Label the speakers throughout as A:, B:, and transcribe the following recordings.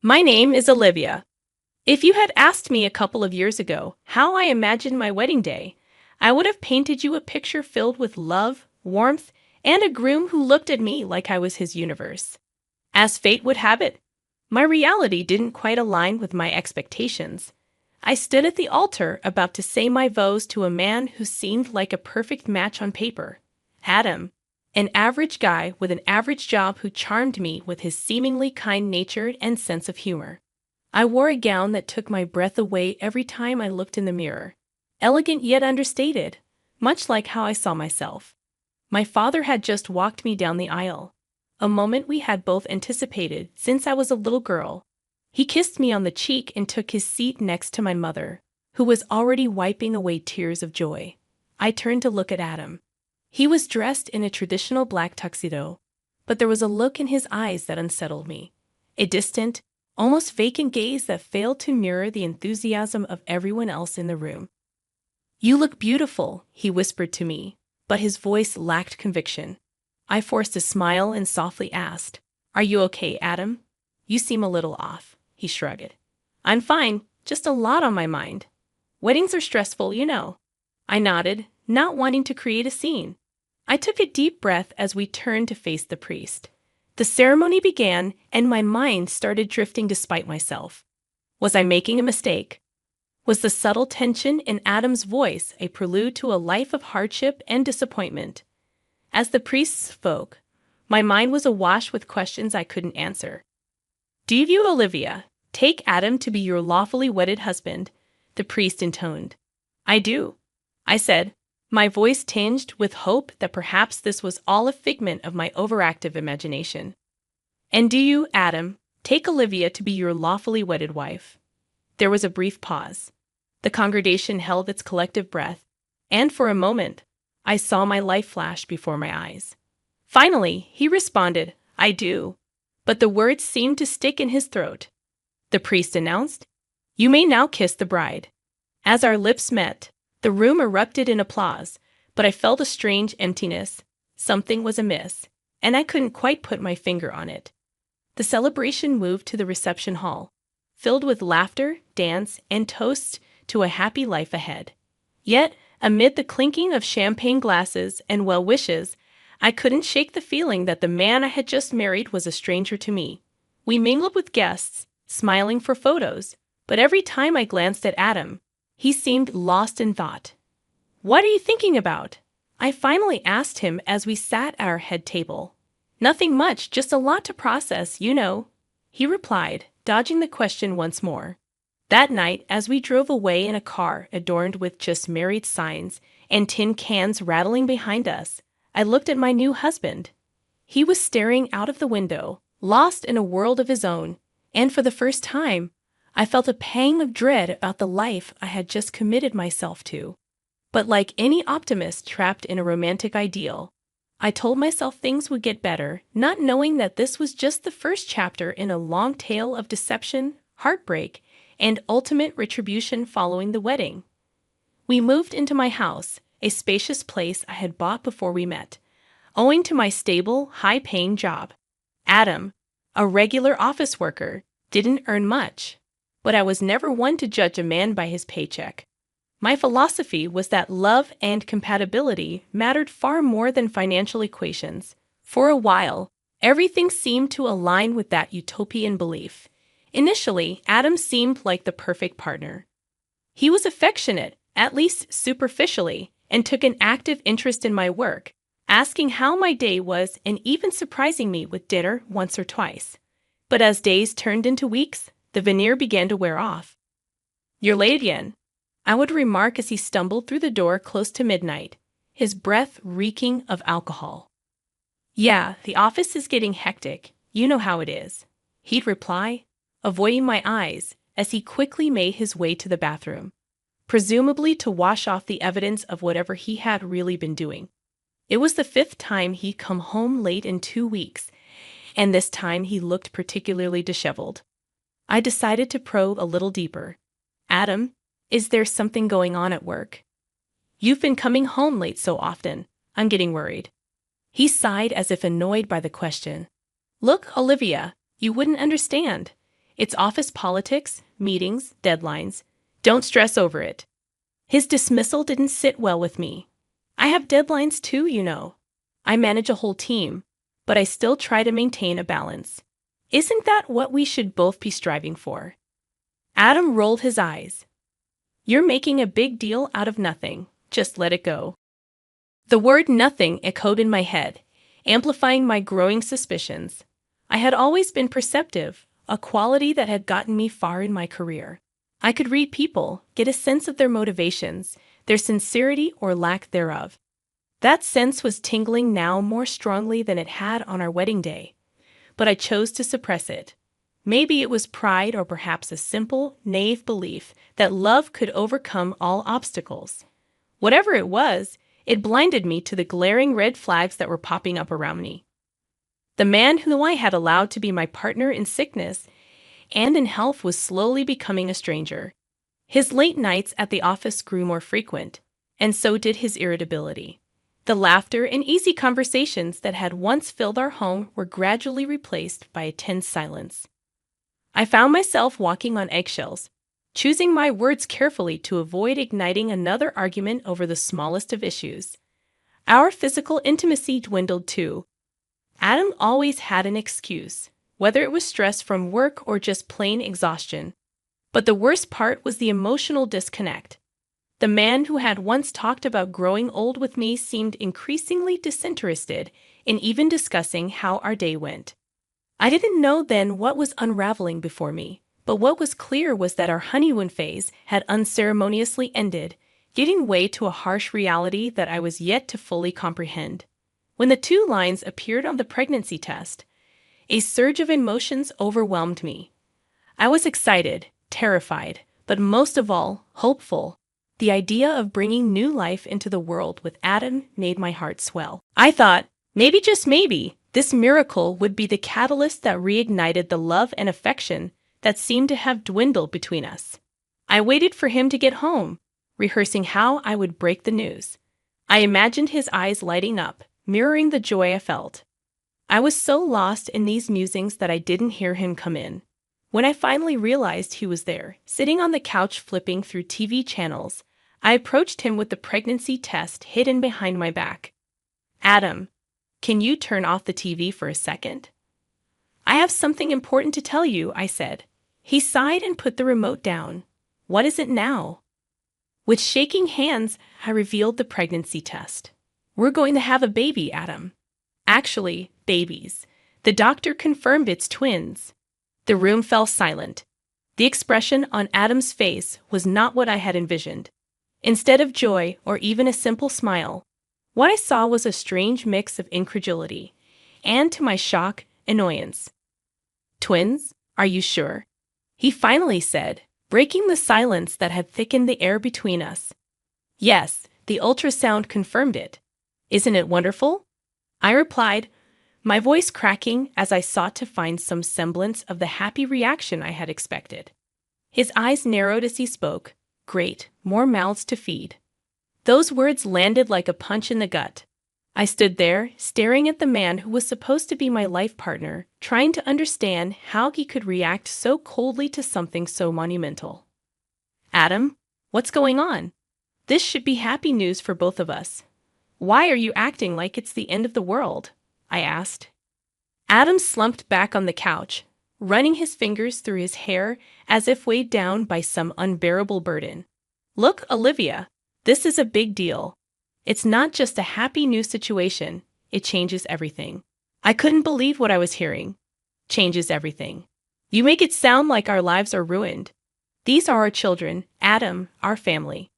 A: My name is Olivia. If you had asked me a couple of years ago how I imagined my wedding day, I would have painted you a picture filled with love, warmth, and a groom who looked at me like I was his universe. As fate would have it, my reality didn't quite align with my expectations. I stood at the altar about to say my vows to a man who seemed like a perfect match on paper. Adam, an average guy with an average job who charmed me with his seemingly kind-natured and sense of humor. I wore a gown that took my breath away every time I looked in the mirror. Elegant yet understated, much like how I saw myself. My father had just walked me down the aisle, a moment we had both anticipated since I was a little girl. He kissed me on the cheek and took his seat next to my mother, who was already wiping away tears of joy. I turned to look at Adam. He was dressed in a traditional black tuxedo, but there was a look in his eyes that unsettled me. A distant, almost vacant gaze that failed to mirror the enthusiasm of everyone else in the room. "You look beautiful," he whispered to me, but his voice lacked conviction. I forced a smile and softly asked, "Are you okay, Adam? You seem a little off," he shrugged. "I'm fine, just a lot on my mind. Weddings are stressful, you know." I nodded, not wanting to create a scene. I took a deep breath as we turned to face the priest. The ceremony began, and my mind started drifting despite myself. Was I making a mistake? Was the subtle tension in Adam's voice a prelude to a life of hardship and disappointment? As the priest spoke, my mind was awash with questions I couldn't answer. "Do you, Olivia, take Adam to be your lawfully wedded husband?" the priest intoned. "I do," I said, my voice tinged with hope that perhaps this was all a figment of my overactive imagination. "And do you, Adam, take Olivia to be your lawfully wedded wife?" There was a brief pause. The congregation held its collective breath, and for a moment, I saw my life flash before my eyes. Finally, he responded, "I do," but the words seemed to stick in his throat. The priest announced, "You may now kiss the bride." As our lips met, the room erupted in applause, but I felt a strange emptiness. Something was amiss, and I couldn't quite put my finger on it. The celebration moved to the reception hall, filled with laughter, dance, and toasts to a happy life ahead. Yet, amid the clinking of champagne glasses and well wishes, I couldn't shake the feeling that the man I had just married was a stranger to me. We mingled with guests, smiling for photos, but every time I glanced at Adam, he seemed lost in thought. "What are you thinking about?" I finally asked him as we sat at our head table. "Nothing much, just a lot to process, you know," he replied, dodging the question once more. That night, as we drove away in a car adorned with just married signs and tin cans rattling behind us, I looked at my new husband. He was staring out of the window, lost in a world of his own, and for the first time, I felt a pang of dread about the life I had just committed myself to. But like any optimist trapped in a romantic ideal, I told myself things would get better, not knowing that this was just the first chapter in a long tale of deception, heartbreak, and ultimate retribution following the wedding. We moved into my house, a spacious place I had bought before we met, owing to my stable, high-paying job. Adam, a regular office worker, didn't earn much, but I was never one to judge a man by his paycheck. My philosophy was that love and compatibility mattered far more than financial equations. For a while, everything seemed to align with that utopian belief. Initially, Adam seemed like the perfect partner. He was affectionate, at least superficially, and took an active interest in my work, asking how my day was and even surprising me with dinner once or twice. But as days turned into weeks, the veneer began to wear off. "You're late again," I would remark as he stumbled through the door close to midnight, his breath reeking of alcohol. "Yeah, the office is getting hectic. You know how it is," he'd reply, avoiding my eyes as he quickly made his way to the bathroom, presumably to wash off the evidence of whatever he had really been doing. It was the 5th time he'd come home late in 2 weeks, and this time he looked particularly disheveled. I decided to probe a little deeper. "Adam, is there something going on at work? You've been coming home late so often. I'm getting worried." He sighed as if annoyed by the question. "Look, Olivia, you wouldn't understand. It's office politics, meetings, deadlines. Don't stress over it. His dismissal didn't sit well with me. I have deadlines too, you know. I manage a whole team, but I still try to maintain a balance. Isn't that what we should both be striving for? Adam rolled his eyes. You're making a big deal out of nothing. Just let it go. The word nothing echoed in my head, amplifying my growing suspicions. I had always been perceptive, a quality that had gotten me far in my career. I could read people, get a sense of their motivations, their sincerity or lack thereof. That sense was tingling now more strongly than it had on our wedding day, but I chose to suppress it. Maybe it was pride or perhaps a simple, naive belief that love could overcome all obstacles. Whatever it was, it blinded me to the glaring red flags that were popping up around me. The man whom I had allowed to be my partner in sickness and in health was slowly becoming a stranger. His late nights at the office grew more frequent, and so did his irritability. The laughter and easy conversations that had once filled our home were gradually replaced by a tense silence. I found myself walking on eggshells, choosing my words carefully to avoid igniting another argument over the smallest of issues. Our physical intimacy dwindled too. Adam always had an excuse, whether it was stress from work or just plain exhaustion. But the worst part was the emotional disconnect. The man who had once talked about growing old with me seemed increasingly disinterested in even discussing how our day went. I didn't know then what was unraveling before me, but what was clear was that our honeymoon phase had unceremoniously ended, giving way to a harsh reality that I was yet to fully comprehend. When the 2 lines appeared on the pregnancy test, a surge of emotions overwhelmed me. I was excited, terrified, but most of all, hopeful. The idea of bringing new life into the world with Adam made my heart swell. I thought, maybe just maybe, this miracle would be the catalyst that reignited the love and affection that seemed to have dwindled between us. I waited for him to get home, rehearsing how I would break the news. I imagined his eyes lighting up, mirroring the joy I felt. I was so lost in these musings that I didn't hear him come in. When I finally realized he was there, sitting on the couch flipping through TV channels, I approached him with the pregnancy test hidden behind my back. Adam, can you turn off the TV for a second? I have something important to tell you, I said. He sighed and put the remote down. What is it now? With shaking hands, I revealed the pregnancy test. We're going to have a baby, Adam. Actually, babies. The doctor confirmed it's twins. The room fell silent. The expression on Adam's face was not what I had envisioned. Instead of joy or even a simple smile, what I saw was a strange mix of incredulity and, to my shock, annoyance. Twins? Are you sure? He finally said, breaking the silence that had thickened the air between us. Yes, the ultrasound confirmed it. Isn't it wonderful? I replied, my voice cracking as I sought to find some semblance of the happy reaction I had expected. His eyes narrowed as he spoke. Great, more mouths to feed. Those words landed like a punch in the gut. I stood there, staring at the man who was supposed to be my life partner, trying to understand how he could react so coldly to something so monumental. Adam, what's going on? This should be happy news for both of us. Why are you acting like it's the end of the world? I asked. Adam slumped back on the couch, running his fingers through his hair as if weighed down by some unbearable burden. Look, Olivia, this is a big deal. It's not just a happy new situation. It changes everything. I couldn't believe what I was hearing. Changes everything. You make it sound like our lives are ruined. These are our children, Adam, our family.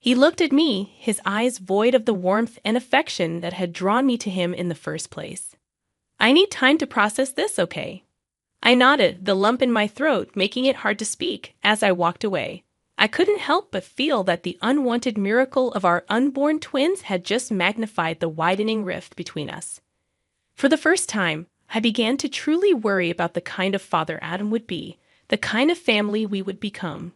A: He looked at me, his eyes void of the warmth and affection that had drawn me to him in the first place. I need time to process this, okay? I nodded, the lump in my throat making it hard to speak, as I walked away. I couldn't help but feel that the unwanted miracle of our unborn twins had just magnified the widening rift between us. For the first time, I began to truly worry about the kind of father Adam would be, the kind of family we would become.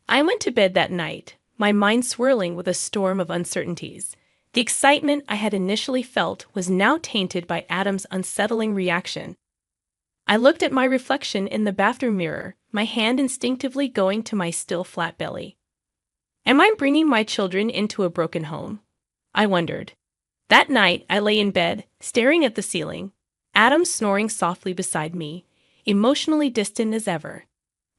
A: I went to bed that night, my mind swirling with a storm of uncertainties. The excitement I had initially felt was now tainted by Adam's unsettling reaction. I looked at my reflection in the bathroom mirror, my hand instinctively going to my still flat belly. Am I bringing my children into a broken home? I wondered. That night, I lay in bed, staring at the ceiling, Adam snoring softly beside me, emotionally distant as ever.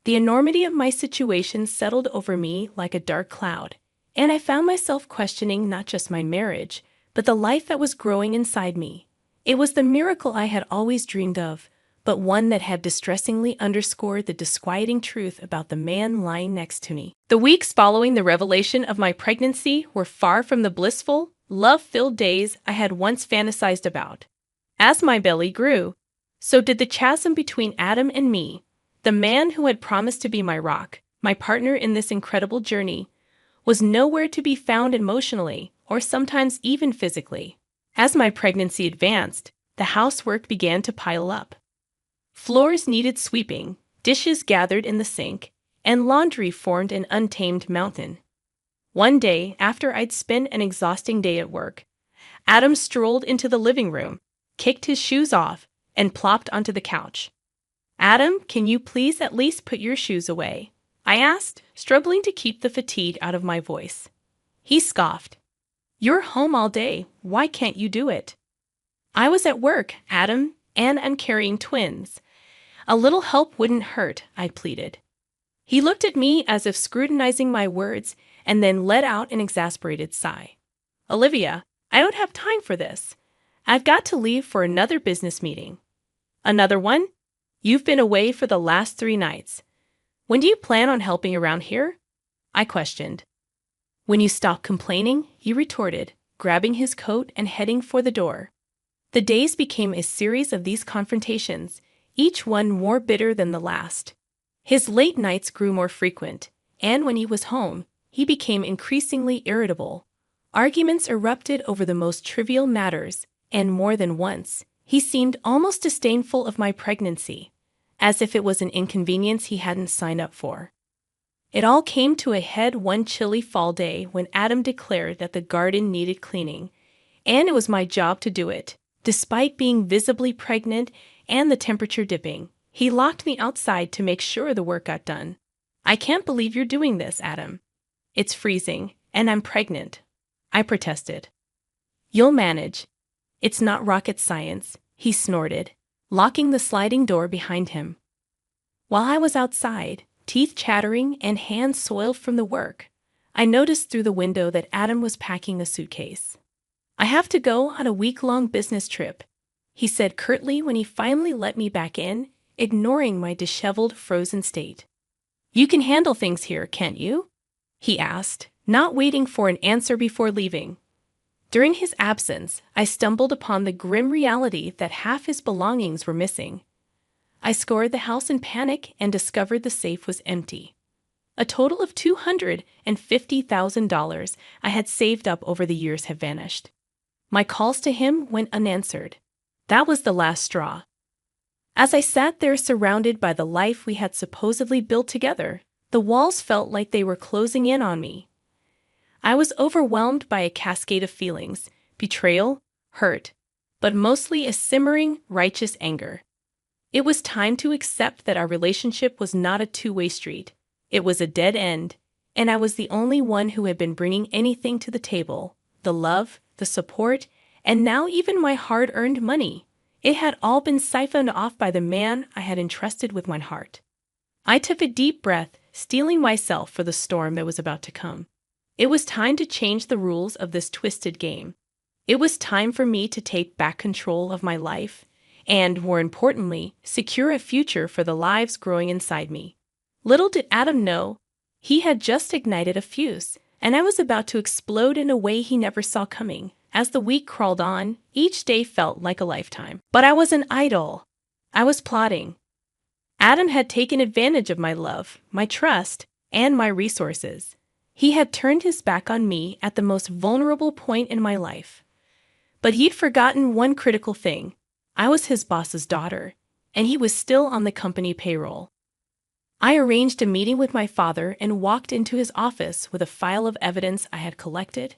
A: The enormity of my situation settled over me like a dark cloud, and I found myself questioning not just my marriage, but the life that was growing inside me. It was the miracle I had always dreamed of, but one that had distressingly underscored the disquieting truth about the man lying next to me. The weeks following the revelation of my pregnancy were far from the blissful, love-filled days I had once fantasized about. As my belly grew, so did the chasm between Adam and me. The man who had promised to be my rock, my partner in this incredible journey, was nowhere to be found emotionally or sometimes even physically. As my pregnancy advanced, the housework began to pile up. Floors needed sweeping, dishes gathered in the sink, and laundry formed an untamed mountain. One day, after I'd spent an exhausting day at work, Adam strolled into the living room, kicked his shoes off, and plopped onto the couch. Adam, can you please at least put your shoes away? I asked, struggling to keep the fatigue out of my voice. He scoffed. You're home all day. Why can't you do it? I was at work, Adam, and I'm carrying twins. A little help wouldn't hurt, I pleaded. He looked at me as if scrutinizing my words and then let out an exasperated sigh. Olivia, I don't have time for this. I've got to leave for another business meeting. Another one? You've been away for the last 3 nights. When do you plan on helping around here? I questioned. When you stop complaining, he retorted, grabbing his coat and heading for the door. The days became a series of these confrontations, each one more bitter than the last. His late nights grew more frequent, and when he was home, he became increasingly irritable. Arguments erupted over the most trivial matters, and more than once, he seemed almost disdainful of my pregnancy, as if it was an inconvenience he hadn't signed up for. It all came to a head one chilly fall day when Adam declared that the garden needed cleaning, and it was my job to do it. Despite being visibly pregnant and the temperature dipping, he locked me outside to make sure the work got done. I can't believe you're doing this, Adam. It's freezing, and I'm pregnant. I protested. You'll manage. It's not rocket science, he snorted, locking the sliding door behind him. While I was outside, teeth chattering and hands soiled from the work, I noticed through the window that Adam was packing a suitcase. I have to go on a week-long business trip, he said curtly when he finally let me back in, ignoring my disheveled, frozen state. You can handle things here, can't you? He asked, not waiting for an answer before leaving. During his absence, I stumbled upon the grim reality that half his belongings were missing. I scoured the house in panic and discovered the safe was empty. A total of $250,000 I had saved up over the years had vanished. My calls to him went unanswered. That was the last straw. As I sat there surrounded by the life we had supposedly built together, the walls felt like they were closing in on me. I was overwhelmed by a cascade of feelings, betrayal, hurt, but mostly a simmering, righteous anger. It was time to accept that our relationship was not a two-way street. It was a dead end, and I was the only one who had been bringing anything to the table, the love, the support, and now even my hard-earned money. It had all been siphoned off by the man I had entrusted with my heart. I took a deep breath, steeling myself for the storm that was about to come. It was time to change the rules of this twisted game. It was time for me to take back control of my life, and, more importantly, secure a future for the lives growing inside me. Little did Adam know, he had just ignited a fuse, and I was about to explode in a way he never saw coming. As the week crawled on, each day felt like a lifetime. But I wasn't idle. I was plotting. Adam had taken advantage of my love, my trust, and my resources. He had turned his back on me at the most vulnerable point in my life. But he'd forgotten one critical thing. I was his boss's daughter, and he was still on the company payroll. I arranged a meeting with my father and walked into his office with a file of evidence I had collected.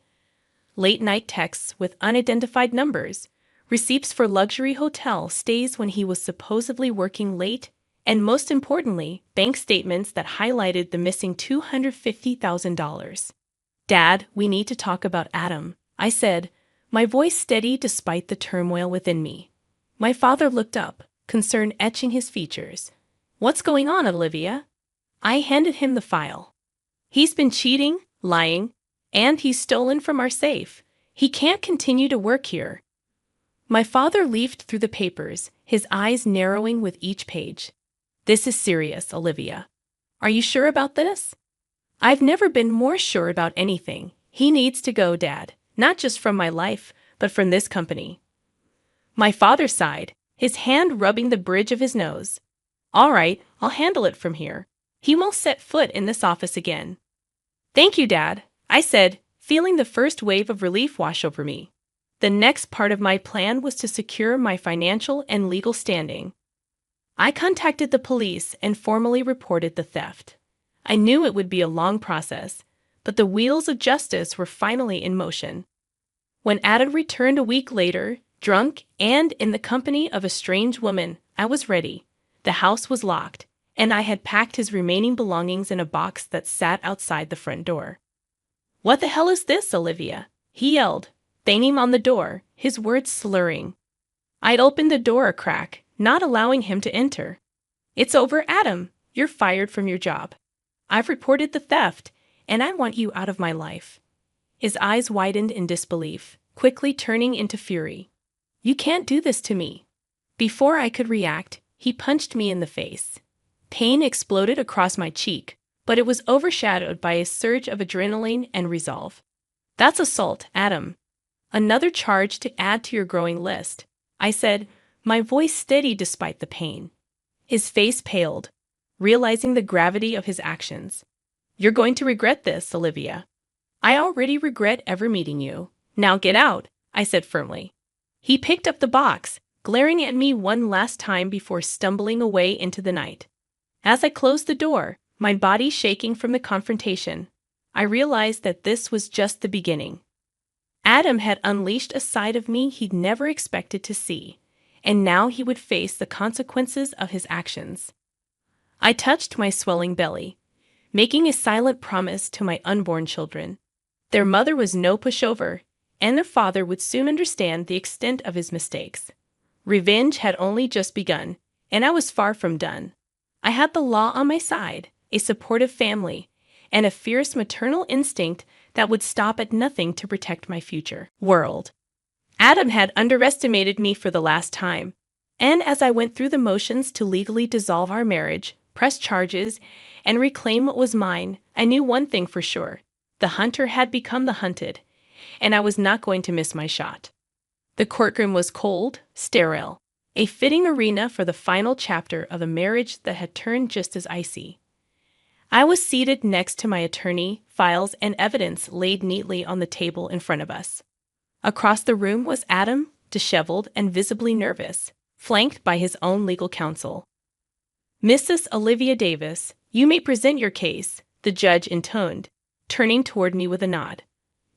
A: Late-night texts with unidentified numbers, receipts for luxury hotel stays when he was supposedly working late, and most importantly, bank statements that highlighted the missing $250,000. Dad, we need to talk about Adam, I said, my voice steady despite the turmoil within me. My father looked up, concern etching his features. What's going on, Olivia? I handed him the file. He's been cheating, lying, and he's stolen from our safe. He can't continue to work here. My father leafed through the papers, his eyes narrowing with each page. This is serious, Olivia. Are you sure about this? I've never been more sure about anything. He needs to go, Dad, not just from my life, but from this company. My father sighed, his hand rubbing the bridge of his nose. All right, I'll handle it from here. He won't set foot in this office again. Thank you, Dad, I said, feeling the first wave of relief wash over me. The next part of my plan was to secure my financial and legal standing. I contacted the police and formally reported the theft. I knew it would be a long process, but the wheels of justice were finally in motion. When Adam returned a week later, drunk and in the company of a strange woman, I was ready. The house was locked, and I had packed his remaining belongings in a box that sat outside the front door. What the hell is this, Olivia? He yelled, banging on the door, his words slurring. I'd opened the door a crack, not allowing him to enter. It's over, Adam. You're fired from your job. I've reported the theft, and I want you out of my life. His eyes widened in disbelief, quickly turning into fury. You can't do this to me. Before I could react, he punched me in the face. Pain exploded across my cheek, but it was overshadowed by a surge of adrenaline and resolve. That's assault, Adam. Another charge to add to your growing list, I said, my voice steady despite the pain. His face paled, realizing the gravity of his actions. You're going to regret this, Olivia. I already regret ever meeting you. Now get out, I said firmly. He picked up the box, glaring at me one last time before stumbling away into the night. As I closed the door, my body shaking from the confrontation, I realized that this was just the beginning. Adam had unleashed a side of me he'd never expected to see, and now he would face the consequences of his actions. I touched my swelling belly, making a silent promise to my unborn children. Their mother was no pushover, and their father would soon understand the extent of his mistakes. Revenge had only just begun, and I was far from done. I had the law on my side, a supportive family, and a fierce maternal instinct that would stop at nothing to protect my future world. Adam had underestimated me for the last time, and as I went through the motions to legally dissolve our marriage, press charges, and reclaim what was mine, I knew one thing for sure. The hunter had become the hunted, and I was not going to miss my shot. The courtroom was cold, sterile, a fitting arena for the final chapter of a marriage that had turned just as icy. I was seated next to my attorney, files and evidence laid neatly on the table in front of us. Across the room was Adam, disheveled and visibly nervous, flanked by his own legal counsel. Mrs. Olivia Davis, you may present your case, the judge intoned, turning toward me with a nod.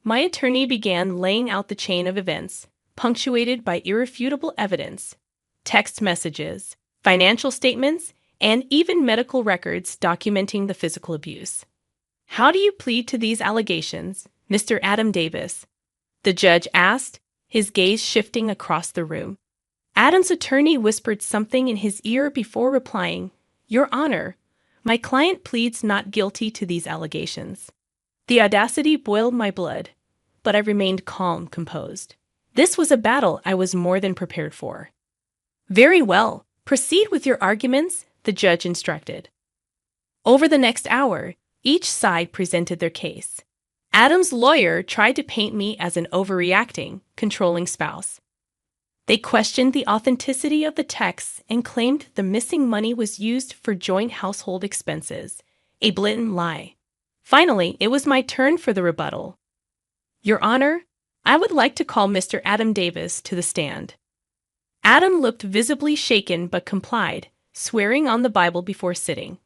A: My attorney began laying out the chain of events, punctuated by irrefutable evidence, text messages, financial statements, and even medical records documenting the physical abuse. How do you plead to these allegations, Mr. Adam Davis? The judge asked, his gaze shifting across the room. Adam's attorney whispered something in his ear before replying, Your Honor, my client pleads not guilty to these allegations. The audacity boiled my blood, but I remained calm, composed. This was a battle I was more than prepared for. Very well, proceed with your arguments, the judge instructed. Over the next hour, each side presented their case. Adam's lawyer tried to paint me as an overreacting, controlling spouse. They questioned the authenticity of the texts and claimed the missing money was used for joint household expenses, a blatant lie. Finally, it was my turn for the rebuttal. Your Honor, I would like to call Mr. Adam Davis to the stand. Adam looked visibly shaken but complied, swearing on the Bible before sitting.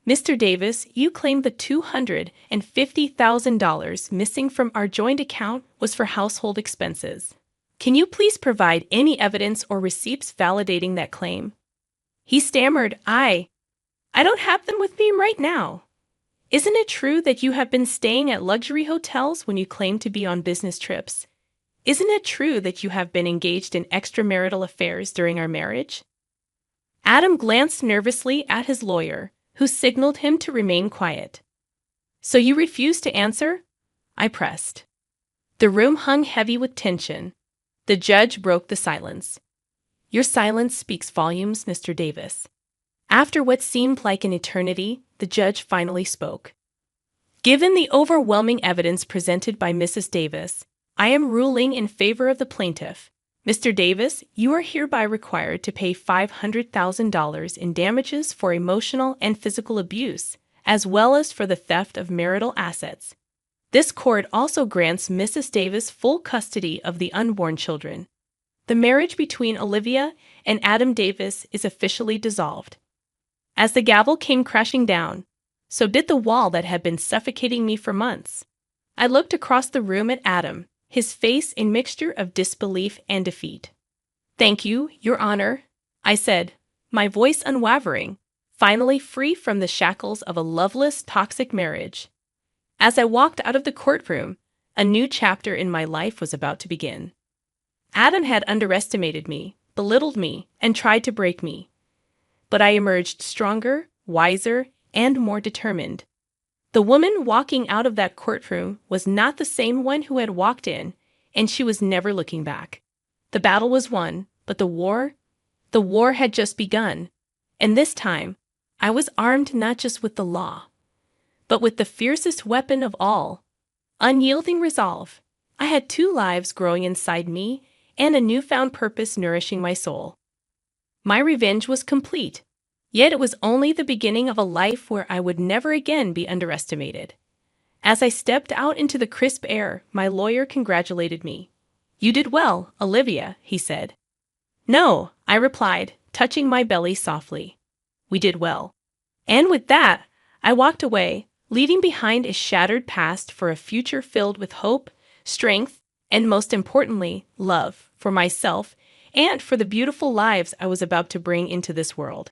A: Mr. Davis, you claim the $250,000 missing from our joint account was for household expenses. Can you please provide any evidence or receipts validating that claim? He stammered, I don't have them with me right now. Isn't it true that you have been staying at luxury hotels when you claim to be on business trips? Isn't it true that you have been engaged in extramarital affairs during our marriage? Adam glanced nervously at his lawyer, who signaled him to remain quiet. So you refuse to answer? I pressed. The room hung heavy with tension. The judge broke the silence. Your silence speaks volumes, Mr. Davis. After what seemed like an eternity, the judge finally spoke. Given the overwhelming evidence presented by Mrs. Davis, I am ruling in favor of the plaintiff. Mr. Davis, you are hereby required to pay $500,000 in damages for emotional and physical abuse, as well as for the theft of marital assets. This court also grants Mrs. Davis full custody of the unborn children. The marriage between Olivia and Adam Davis is officially dissolved. As the gavel came crashing down, so did the wall that had been suffocating me for months. I looked across the room at Adam, his face a mixture of disbelief and defeat. Thank you, Your Honor, I said, my voice unwavering, finally free from the shackles of a loveless, toxic marriage. As I walked out of the courtroom, a new chapter in my life was about to begin. Adam had underestimated me, belittled me, and tried to break me. But I emerged stronger, wiser, and more determined. The woman walking out of that courtroom was not the same one who had walked in, and she was never looking back. The battle was won, but the war had just begun. And this time, I was armed not just with the law, but with the fiercest weapon of all, unyielding resolve. I had 2 lives growing inside me and a newfound purpose nourishing my soul. My revenge was complete, yet it was only the beginning of a life where I would never again be underestimated. As I stepped out into the crisp air, my lawyer congratulated me. You did well, Olivia, he said. No, I replied, touching my belly softly. We did well. And with that, I walked away, leaving behind a shattered past for a future filled with hope, strength, and most importantly, love for myself and for the beautiful lives I was about to bring into this world.